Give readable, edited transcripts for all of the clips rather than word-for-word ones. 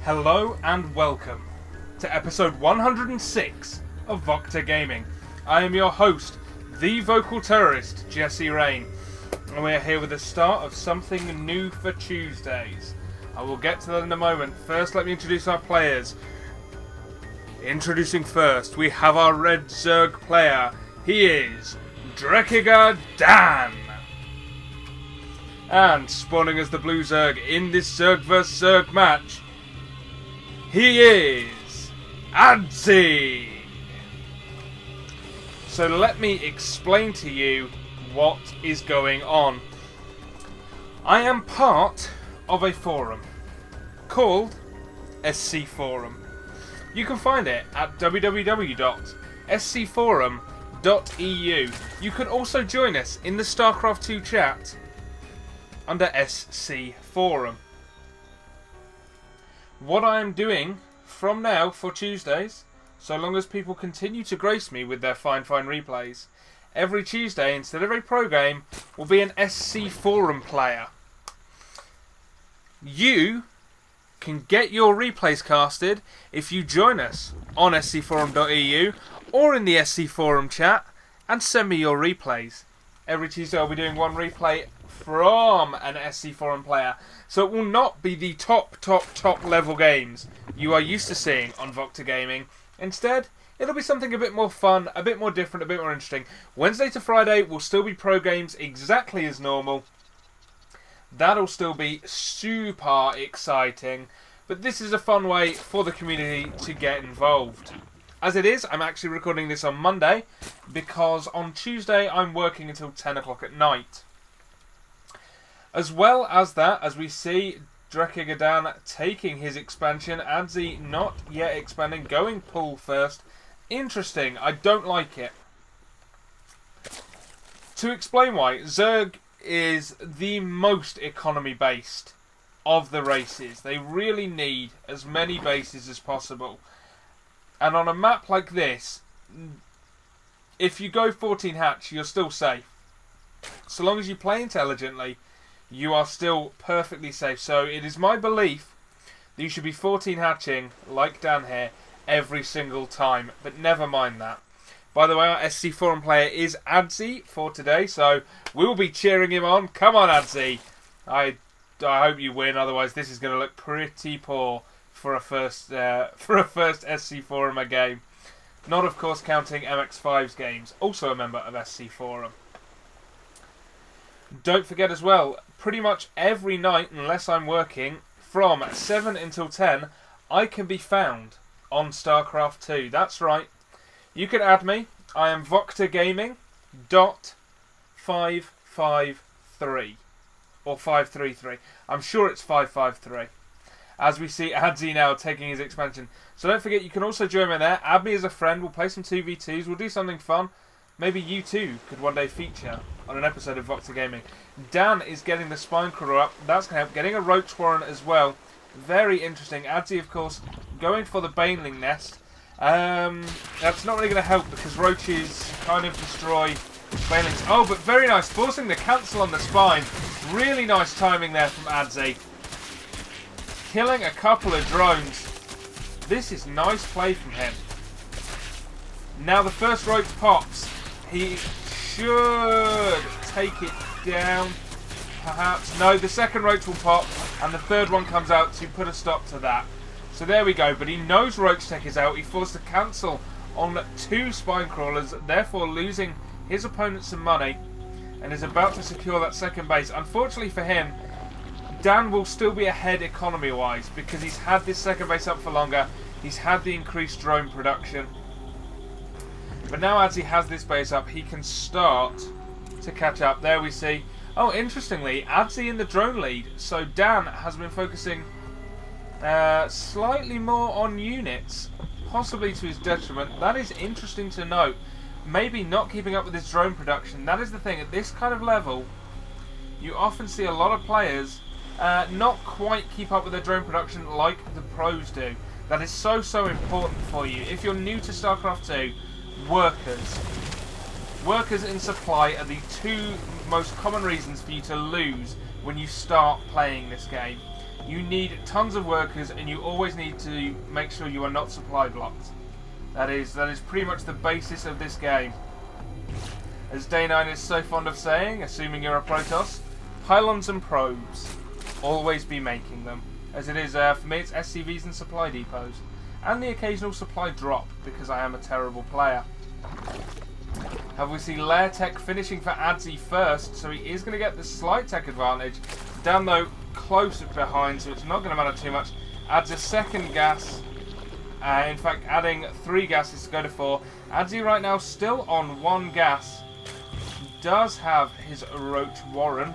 Hello and welcome to episode 106 of VocTerGaming. I am your host, the vocal terrorist, Jesse Rain, and we are here with the start of something new for Tuesdays. I will get to that in a moment. First, let me introduce our players. Introducing first, we have our red Zerg player. He is dreckigerDan. And spawning as the blue Zerg in this Zerg vs Zerg match, he is Adzi. So let me explain to you what is going on. I am part of a forum called scforum. You can find it at www.scforum.eu. You can also join us in the Starcraft 2 chat under scforum. What I am doing from now for Tuesdays, so long as people continue to grace me with their fine replays, every Tuesday, instead of a pro game, will be an SC Forum player. You can get your replays casted if you join us on scforum.eu or in the SC Forum chat and send me your replays. Every Tuesday I'll be doing one replay from an SC Forum player, so it will not be the top level games you are used to seeing on VocTerGaming. Instead, it'll be something a bit more fun, a bit more different, a bit more interesting. Wednesday to Friday will still be pro games exactly as normal. That'll still be super exciting, but this is a fun way for the community to get involved. As it is, I'm actually recording this on Monday, because on Tuesday I'm working until 10 o'clock at night. As well as that, as we see dreckigerDan taking his expansion, Adzi not yet expanding, going pull first. Interesting, I don't like it. To explain why, Zerg is the most economy based of the races. They really need as many bases as possible. And on a map like this, if you go 14 hatch, you're still safe. So long as you play intelligently, you are still perfectly safe. So it is my belief that you should be 14 hatching, like Dan here, every single time. But never mind that. By the way, our SC Forum player is Adzi for today, so we'll be cheering him on. Come on, Adzi! I hope you win, otherwise this is going to look pretty poor for a first SC Forumer game. Not, of course, counting MX5's games, also a member of SC Forum. Don't forget as well, pretty much every night, unless I'm working, from 7 until 10, I can be found on Starcraft 2. That's right. You can add me. I am VocTerGaming.553. Or 533. I'm sure it's 553. As we see Adzi now taking his expansion. So don't forget, you can also join me there. Add me as a friend. We'll play some 2v2s. We'll do something fun. Maybe you too could one day feature on an episode of VocTerGaming. Dan is getting the spine crawler up. That's going to help. Getting a roach warren as well. Very interesting. Adzi, of course, going for the baneling nest. That's not really going to help because roaches kind of destroy banelings. Oh, but very nice. Forcing the cancel on the spine. Really nice timing there from Adzi. Killing a couple of drones. This is nice play from him. Now the first roach pops. He should take it down. Perhaps. No, the second roach will pop. And the third one comes out to put a stop to that. So there we go. But he knows roach tech is out. He forced a cancel on 2 spine crawlers. Therefore losing his opponent some money. And is about to secure that second base. Unfortunately for him, Dan will still be ahead economy-wise because he's had this second base up for longer. He's had the increased drone production. But now as he has this base up, he can start to catch up. There we see. Oh, interestingly, Adzi in the drone lead. So Dan has been focusing slightly more on units, possibly to his detriment. That is interesting to note. Maybe not keeping up with his drone production. That is the thing. At this kind of level, you often see a lot of players not quite keep up with their drone production like the pros do. That is so important for you. If you're new to StarCraft 2, workers in supply are the 2 most common reasons for you to lose when you start playing this game. you need tons of workers, and you always need to make sure you are not supply blocked. That is pretty much the basis of this game. As Day9 is so fond of saying, assuming you're a Protoss, pylons and probes. Always be making them. As it is, for me, it's SCVs and supply depots. And the occasional supply drop, because I am a terrible player. Have we seen Lair Tech finishing for Adzi first, so he is going to get the slight tech advantage. Dan, though, close behind, so it's not going to matter too much. Adds a second gas. In fact, adding 3 gases to go to 4. Adzi right now still on 1 gas. He does have his Roach Warren.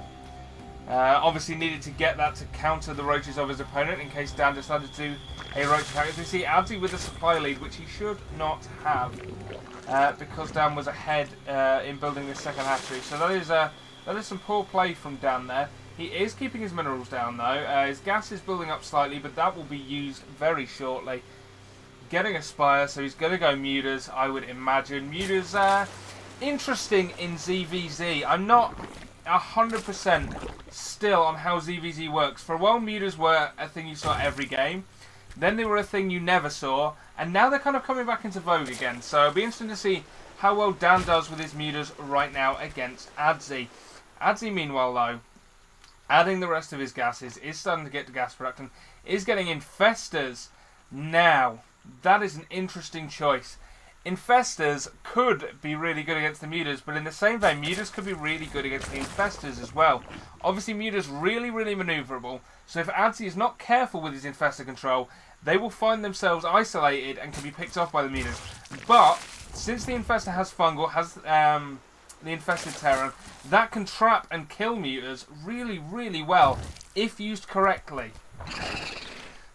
Obviously needed to get that to counter the roaches of his opponent in case Dan decided to do a roach attack. As we see Adzi with a supply lead, which he should not have, because Dan was ahead in building this second hatchery. So that is some poor play from Dan there. He is keeping his minerals down though. His gas is building up slightly, but that will be used very shortly. Getting a Spire, so he's going to go Mutas, I would imagine. Mutas, interesting in ZVZ. I'm not 100% still on how ZVZ works. For a while, Mutas were a thing you saw every game. Then they were a thing you never saw. And now they're kind of coming back into vogue again. So it'll be interesting to see how well Dan does with his Mutas right now against Adzi. Adzi, meanwhile, though, adding the rest of his gases, is starting to get to gas production, is getting Infestors. Now, that is an interesting choice. Infestors could be really good against the Mutas, but in the same vein, Mutas could be really good against the Infestors as well. Obviously, Mutas really, really maneuverable, so if Adzi is not careful with his Infestor control, they will find themselves isolated and can be picked off by the Mutas. But, since the Infestor has Fungal, has the Infested Terran, that can trap and kill Mutas really, really well, if used correctly.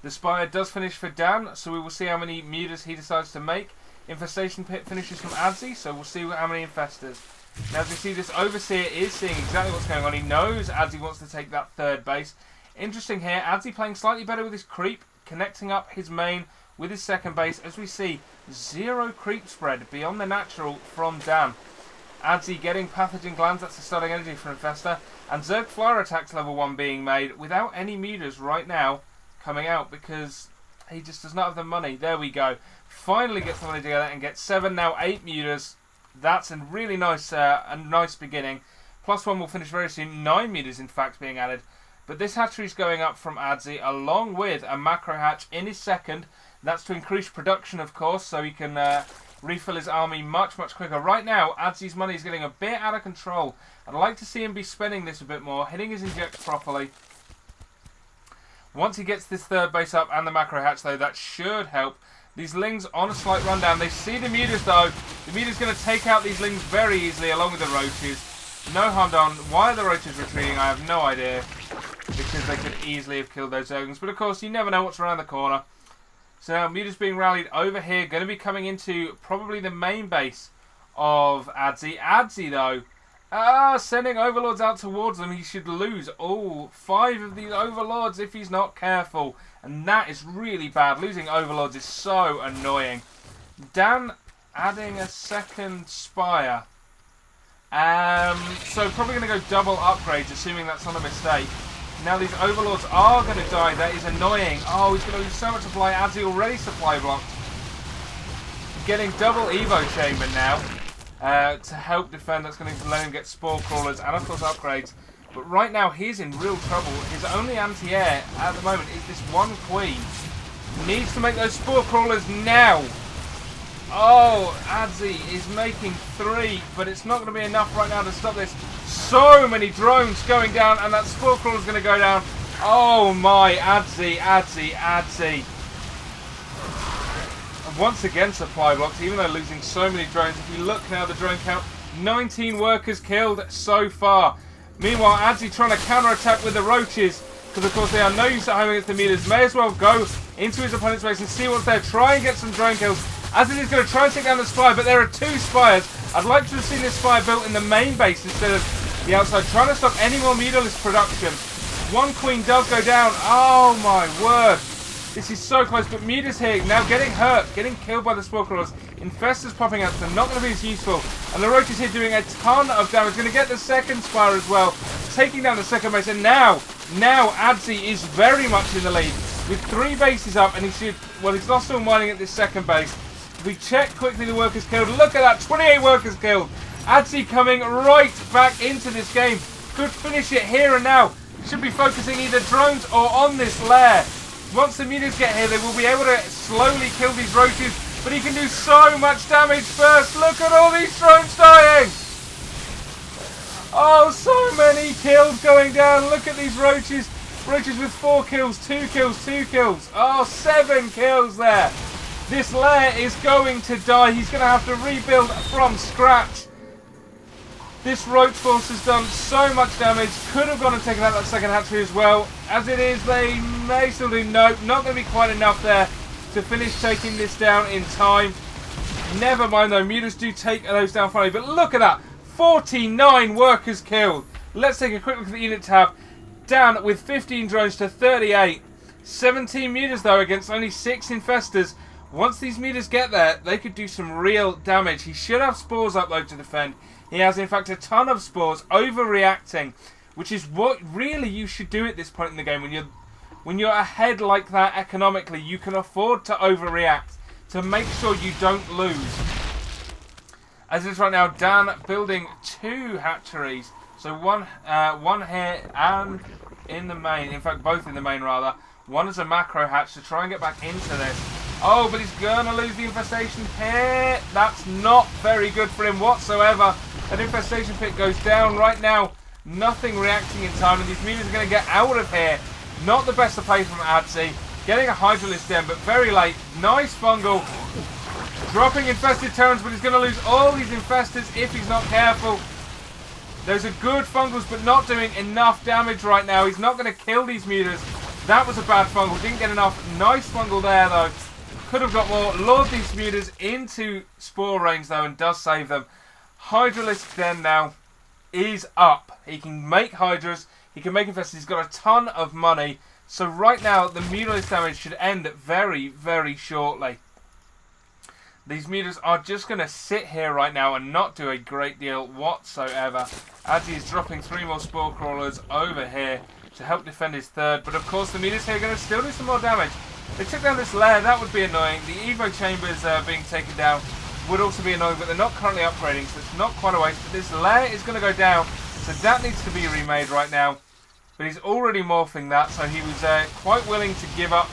The Spire does finish for Dan, so we will see how many Mutas he decides to make. Infestation Pit finishes from Adzi, so we'll see how many Infestors. Now, as we see, this Overseer is seeing exactly what's going on. He knows Adzi wants to take that 3rd base. Interesting here, Adzi playing slightly better with his creep, connecting up his main with his 2nd base. As we see, 0 creep spread beyond the natural from Dan. Adzi getting Pathogen Glands, that's the starting energy for Infestor. And Zerg Flyer attacks level 1 being made without any Mutas right now coming out because he just does not have the money. There we go. Finally gets the money together and gets 7, now 8 Mutas. That's a really nice beginning. +1 will finish very soon. 9 Mutas, in fact, being added. But this hatchery is going up from Adzi, along with a macro hatch in his 2nd. That's to increase production, of course, so he can refill his army much, much quicker. Right now, Adzi's money is getting a bit out of control. I'd like to see him be spending this a bit more, hitting his injects properly. Once he gets this 3rd base up and the macro hatch, though, that should help. These Lings on a slight rundown. They see the Mutas, though. The Mutas going to take out these Lings very easily, along with the Roaches. No harm done. Why are the Roaches retreating? I have no idea. Because they could easily have killed those Zerglings. But, of course, you never know what's around the corner. So now Mutas being rallied over here. Going to be coming into probably the main base of Adzi. Adzi, though, sending Overlords out towards them. He should lose all 5 of these Overlords if he's not careful. And that is really bad. Losing Overlords is so annoying. Dan adding a 2nd Spire. So probably going to go double upgrades, assuming that's not a mistake. Now these Overlords are going to die. That is annoying. Oh, he's going to lose so much supply. Adzi already supply blocked. Getting double Evo Chamber now. To help defend. That's going to let him get Spore Crawlers and of course upgrades. But right now he's in real trouble. His only anti-air at the moment is this 1 Queen. Needs to make those Spore Crawlers now. Oh, Adzi is making 3, but it's not going to be enough right now to stop this. So many drones going down, and that Spore Crawler is going to go down. Oh my, Adzi. Once again supply blocks, even though losing so many drones. If you look now, the drone count, 19 workers killed so far. Meanwhile, Adzi trying to counter-attack with the Roaches, because of course they are no use at home against the Mutas. May as well go into his opponent's base and see what's there. Try and get some drone kills. Adzi is going to try and take down the Spire, but there are 2 Spires. I'd like to have seen this Spire built in the main base instead of the outside, trying to stop any more Mutalist production. 1 Queen does go down. Oh my word. This is so close, but Mutas here now getting hurt, getting killed by the Spore Crawlers. Infestors popping out, so not going to be as useful. And the Roaches here doing a ton of damage. Going to get the 2nd Spire as well, taking down the 2nd base. And now Now Adzi is very much in the lead with 3 bases up, and he should, well, he's lost all mining at this second base. If we check quickly the workers killed, look at that, 28 workers killed. Adzi coming right back into this game. Could finish it here and now. Should be focusing either drones or on this lair. Once the mutas get here, they will be able to slowly kill these roaches, but he can do so much damage first. Look at all these drones dying. Oh, so many kills going down. Look at these roaches. Roaches with 4 kills, 2 kills, 2 kills. Oh, 7 kills there. This lair is going to die. He's going to have to rebuild from scratch. This roach force has done so much damage. Could have gone and taken out that second hatchery as well. As it is, they may still do. Nope, not going to be quite enough there to finish taking this down in time. Never mind though, mutas do take those down finally. But look at that, 49 workers killed. Let's take a quick look at the unit tab. Down with 15 drones to 38. 17 mutas though against only 6 infestors. Once these mutas get there, they could do some real damage. He should have spores up though to defend. He has in fact a ton of spores, overreacting, which is what really you should do at this point in the game. When you're ahead like that economically, you can afford to overreact to make sure you don't lose. As it is right now, Dan building 2 hatcheries. So one here and in the main. In fact, both in the main rather. One is a macro hatch to try and get back into this. Oh, but he's going to lose the infestation pit. That's not very good for him whatsoever. An infestation pit goes down right now. Nothing reacting in time, and these mutas are going to get out of here. Not the best of play from Adzi. Getting a Hydralisk Den, but very late. Nice fungal. Dropping infested terrans, but he's going to lose all these infestors if he's not careful. Those are good fungals, but not doing enough damage right now. He's not going to kill these mutas. That was a bad fungal. Didn't get enough. Nice fungal there, though. Could have got more. Lured these mutas into spore range, though, and does save them. Hydralisk Den now is up. He can make hydras. He can make infestors. He's got a ton of money. So right now, the mutalist damage should end very, very shortly. These mutas are just going to sit here right now and not do a great deal whatsoever. Adzi is dropping 3 more spore crawlers over here to help defend his third. But of course, the mutas here are going to still do some more damage. They took down this lair. That would be annoying. The Evo chambers being taken down would also be annoying, but they're not currently upgrading, so it's not quite a waste. But this lair is going to go down, so that needs to be remade right now. But he's already morphing that, so he was quite willing to give up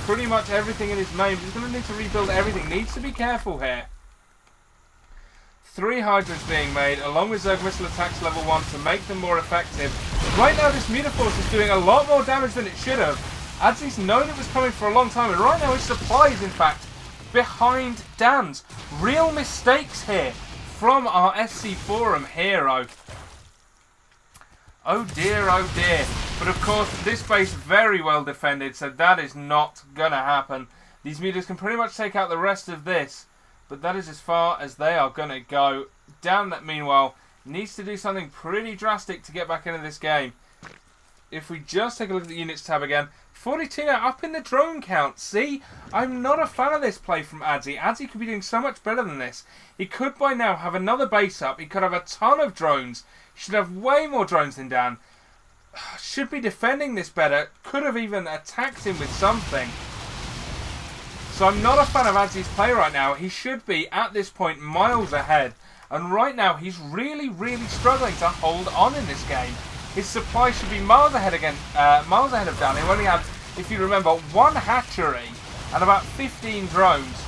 pretty much everything in his main. But he's going to need to rebuild everything. Needs to be careful here. 3 hydras being made, along with Zerg missile attacks level 1 to make them more effective. Right now, this Mutaforce is doing a lot more damage than it should have. Adzi's known it was coming for a long time, and right now his supply is, in fact, behind Dan's. Real mistakes here from our SC Forum hero. Oh dear, oh dear. But of course, this base very well defended, so that is not going to happen. These mutas can pretty much take out the rest of this, but that is as far as they are going to go. Dan, that meanwhile, needs to do something pretty drastic to get back into this game. If we just take a look at the units tab again, 42 now, up in the drone count. See, I'm not a fan of this play from Adzi. Adzi could be doing so much better than this. He could by now have another base up. He could have a ton of drones. He should have way more drones than Dan. Should be defending this better. Could have even attacked him with something. So I'm not a fan of Adzi's play right now. He should be, at this point, miles ahead. And right now, he's really, really struggling to hold on in this game. His supply should be miles ahead of Dan. He only had, if you remember, 1 hatchery and about 15 drones.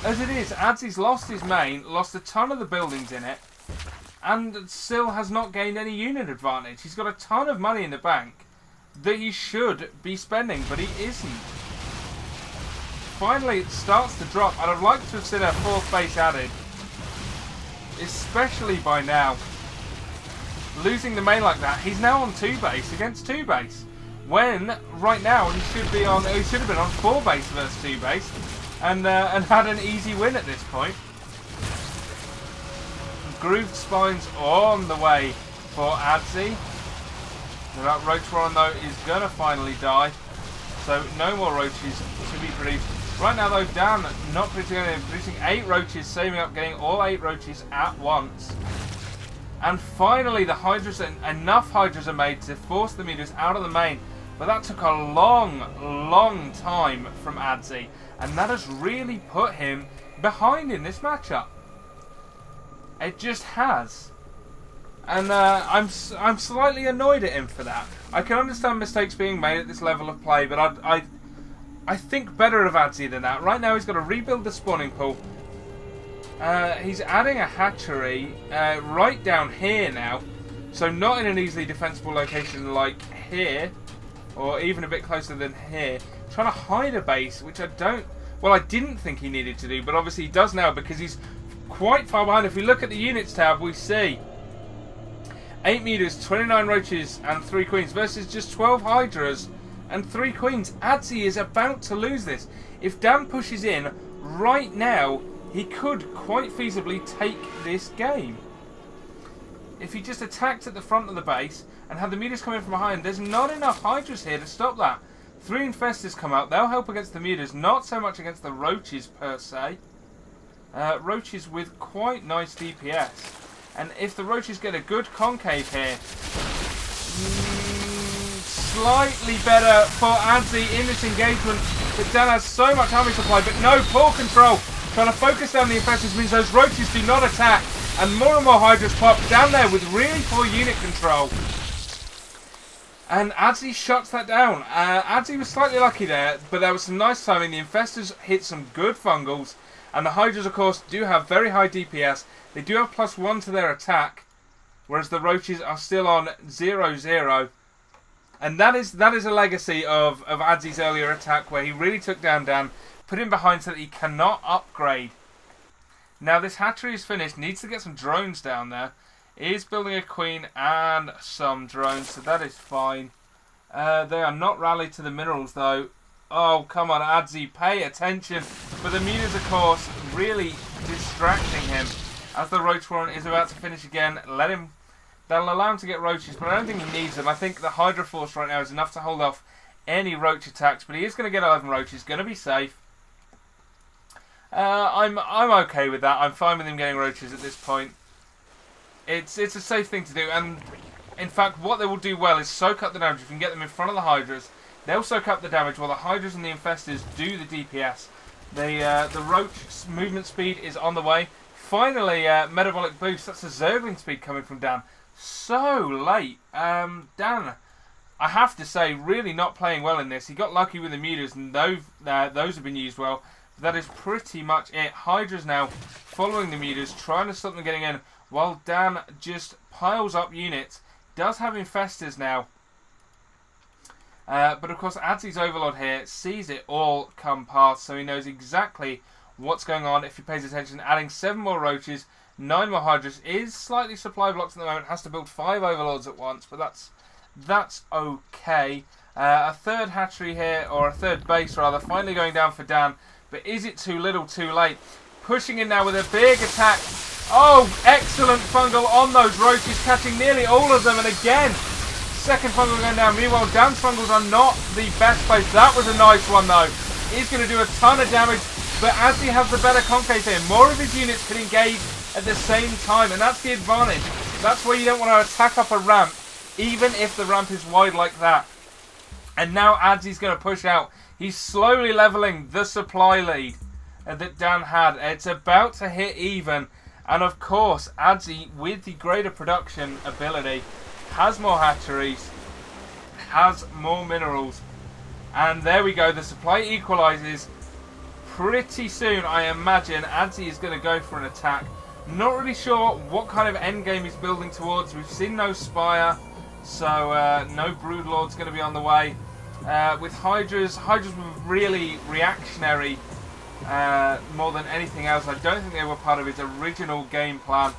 As it is, Adzi's lost his main, lost a ton of the buildings in it, and still has not gained any unit advantage. He's got a ton of money in the bank that he should be spending, but he isn't. Finally, it starts to drop, and I'd like to have seen a 4th base added, especially by now. Losing the main like that, he's now on 2 base against 2 base. When right now he should have been on 4 base versus 2 base, and had an easy win at this point. Grooved spines on the way for Adzi. That roach warren though is gonna finally die, so no more roaches to be produced. Right now though, Dan not producing 8 roaches, saving up getting all 8 roaches at once. And finally, the Hydras, enough Hydras are made to force the Mutas out of the main. But that took a long, long time from Adzi. And that has really put him behind in this matchup. It just has. And I'm slightly annoyed at him for that. I can understand mistakes being made at this level of play, but I think better of Adzi than that. Right now he's got to rebuild the spawning pool. He's adding a hatchery right down here now. So not in an easily defensible location like here. Or even a bit closer than here. Trying to hide a base, which I didn't think he needed to do. But obviously he does now because he's quite far behind. If we look at the units tab, we see 8 Mutas, 29 Roaches and 3 Queens versus just 12 Hydras and 3 Queens. Adzi is about to lose this. If Dan pushes in right now, he could quite feasibly take this game. If he just attacked at the front of the base and had the Mutas come in from behind, there's not enough Hydras here to stop that. 3 Infestors come out. They'll help against the Mutas, not so much against the Roaches per se. Roaches with quite nice DPS. And if the Roaches get a good concave here, slightly better for Adzi in this engagement. But Dan has so much army supply, but no, poor control. Trying to focus down the Infestors means those Roaches do not attack. And more Hydras pop down there with really poor unit control. And Adzi shuts that down. Adzi was slightly lucky there, but there was some nice timing. The Infestors hit some good fungals. And the Hydras, of course, do have very high DPS. They do have +1 to their attack. Whereas the Roaches are still on 0-0. And that is a legacy of Adzi's earlier attack, where he really took down Dan, put him behind so that he cannot upgrade. Now this hatchery is finished, needs to get some drones down there. Is building a queen and some drones, so that is fine. They are not rallied to the minerals though. Oh, come on, Adzi, pay attention. But the Mutas, of course, really distracting him. As the Roach Warren is about to finish again, they'll allow him to get Roaches, but I don't think he needs them. I think the Hydra Force right now is enough to hold off any Roach attacks, but he is going to get 11 Roaches, going to be safe. I'm okay with that. I'm fine with him getting Roaches at this point. It's a safe thing to do, and in fact, what they will do well is soak up the damage. If you can get them in front of the Hydras, they'll soak up the damage while the Hydras and the Infestors do the DPS. The Roach movement speed is on the way. Finally, metabolic boost. That's a Zergling speed coming from Dan. So late. Dan, I have to say, really not playing well in this. He got lucky with the Mutas, and those have been used well. That is pretty much it. Hydra's now following the Mutas, trying to stop them getting in, while Dan just piles up units. Does have Infestors now. But of course, Adzi's Overlord here sees it all come past, so he knows exactly what's going on if he pays attention. Adding 7 more Roaches, 9 more Hydras, is slightly supply blocked at the moment, has to build 5 Overlords at once, but that's okay. A third hatchery here, or a third base rather, finally going down for Dan. But is it too little, too late? Pushing in now with a big attack. Oh, excellent fungal on those Roaches, catching nearly all of them. And again, second fungal going down. Meanwhile, Dan's fungals are not the best place. That was a nice one, though. He's going to do a ton of damage. But as he has the better concave here, more of his units can engage at the same time. And that's the advantage. That's where you don't want to attack up a ramp, even if the ramp is wide like that. And now Adzi's going to push out. He's slowly leveling the supply lead that Dan had. It's about to hit even. And of course, Adzi, with the greater production ability, has more hatcheries, has more minerals. And there we go. The supply equalizes. Pretty soon, I imagine, Adzi is going to go for an attack. Not really sure what kind of endgame he's building towards. We've seen no Spire, so no Broodlord's going to be on the way. With Hydras were really reactionary more than anything else. I don't think they were part of his original game plan.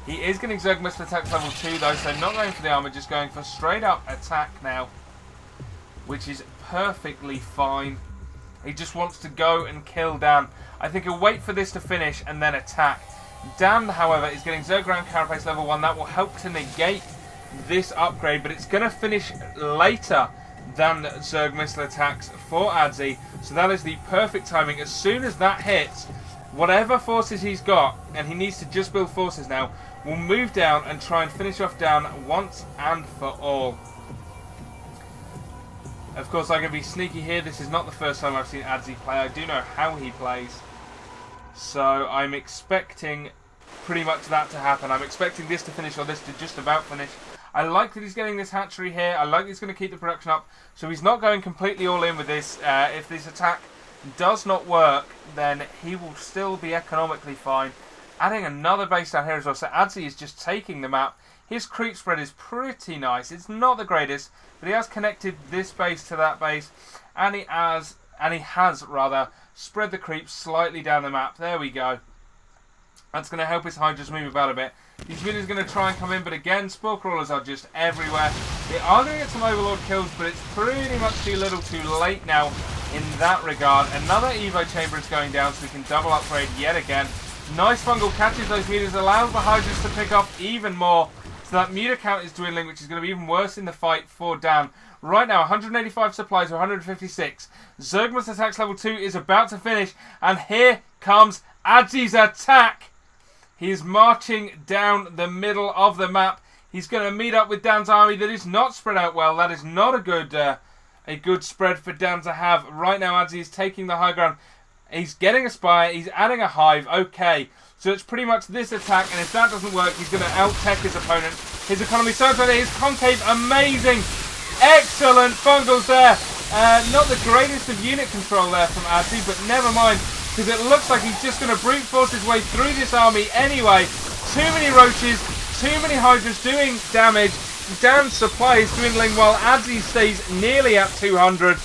He is getting Zerg Missile Attack level 2 though, so not going for the armor, just going for straight up attack now, which is perfectly fine. He just wants to go and kill Dan. I think he'll wait for this to finish and then attack. Dan, however, is getting Zerg Ground Carapace level 1. That will help to negate this upgrade, but it's going to finish later than Zerg missile attacks for Adzi, so that is the perfect timing. As soon as that hits, whatever forces he's got, and he needs to just build forces now, will move down and try and finish off Dan once and for all. Of course, I'm going to be sneaky here. This is not the first time I've seen Adzi play. I do know how he plays. So I'm expecting pretty much that to happen. I'm expecting this to finish or this to just about finish. I like that he's getting this hatchery here. I like that he's going to keep the production up. So he's not going completely all in with this. If this attack does not work, then he will still be economically fine. Adding another base down here as well. So Adzi is just taking the map. His creep spread is pretty nice. It's not the greatest, but he has connected this base to that base, and he has spread the creeps slightly down the map. There we go. That's going to help his Hydras move about a bit. These minions are going to try and come in, but again, Spore Crawlers are just everywhere. They are going to get some Overlord kills, but it's pretty much too little too late now in that regard. Another Evo Chamber is going down, so we can double upgrade yet again. Nice fungal catches those mutants, allows the Hydras to pick up even more. So that muta count is dwindling, which is going to be even worse in the fight for Dan. Right now, 185 supplies to 156. Zergmas attacks level 2 is about to finish, and here comes Adzi's attack. He is marching down the middle of the map. He's going to meet up with Dan's army that is not spread out well. That is not a good spread for Dan to have. Right now, Adzi is taking the high ground. He's getting a spire. He's adding a hive. Okay. So it's pretty much this attack, and if that doesn't work, he's going to out-tech his opponent. His economy surge right there. His concave, amazing. Excellent fungals there. Not the greatest of unit control there from Adzi, but never mind, because it looks like he's just going to brute force his way through this army anyway. Too many roaches, too many hydras doing damage. Dan's supply is dwindling while Adzi stays nearly at 200.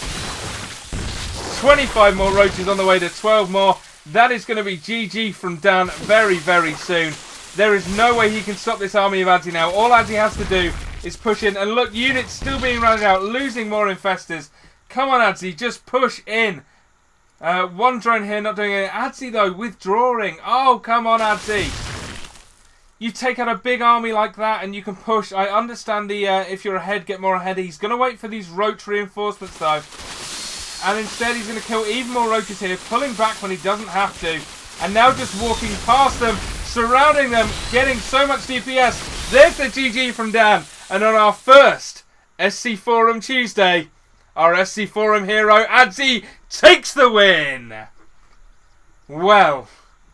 25 more roaches on the way to 12 more. That is going to be GG from Dan very, very soon. There is no way he can stop this army of Adzi now. All Adzi has to do is push in. And look, units still being rounded out, losing more infestors. Come on, Adzi, just push in. One drone here, not doing it. Adzi, though, withdrawing. Oh, come on, Adzi. You take out a big army like that and you can push. I understand the if you're ahead, get more ahead. He's going to wait for these roach reinforcements, though. And instead he's going to kill even more roaches here, pulling back when he doesn't have to. And now just walking past them, surrounding them, getting so much DPS. There's the GG from Dan. And on our first SC Forum Tuesday, our SC Forum hero, Adzi, takes the win. Well,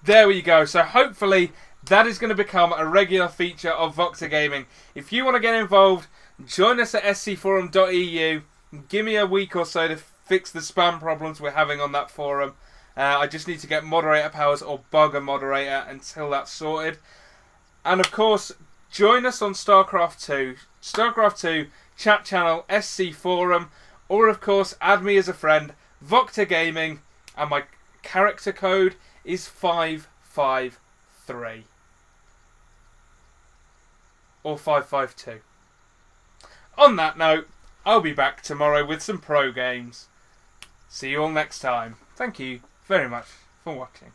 there we go. So hopefully that is going to become a regular feature of VocTerGaming. If you want to get involved, join us at scforum.eu. Give me a week or so to fix the spam problems we're having on that forum. I just need to get moderator powers or bug a moderator until that's sorted. And of course, join us on Starcraft 2. Starcraft 2, chat channel, SC Forum. Or of course, add me as a friend, VocTerGaming. And my character code is 553. Or 552. On that note, I'll be back tomorrow with some pro games. See you all next time. Thank you very much for watching.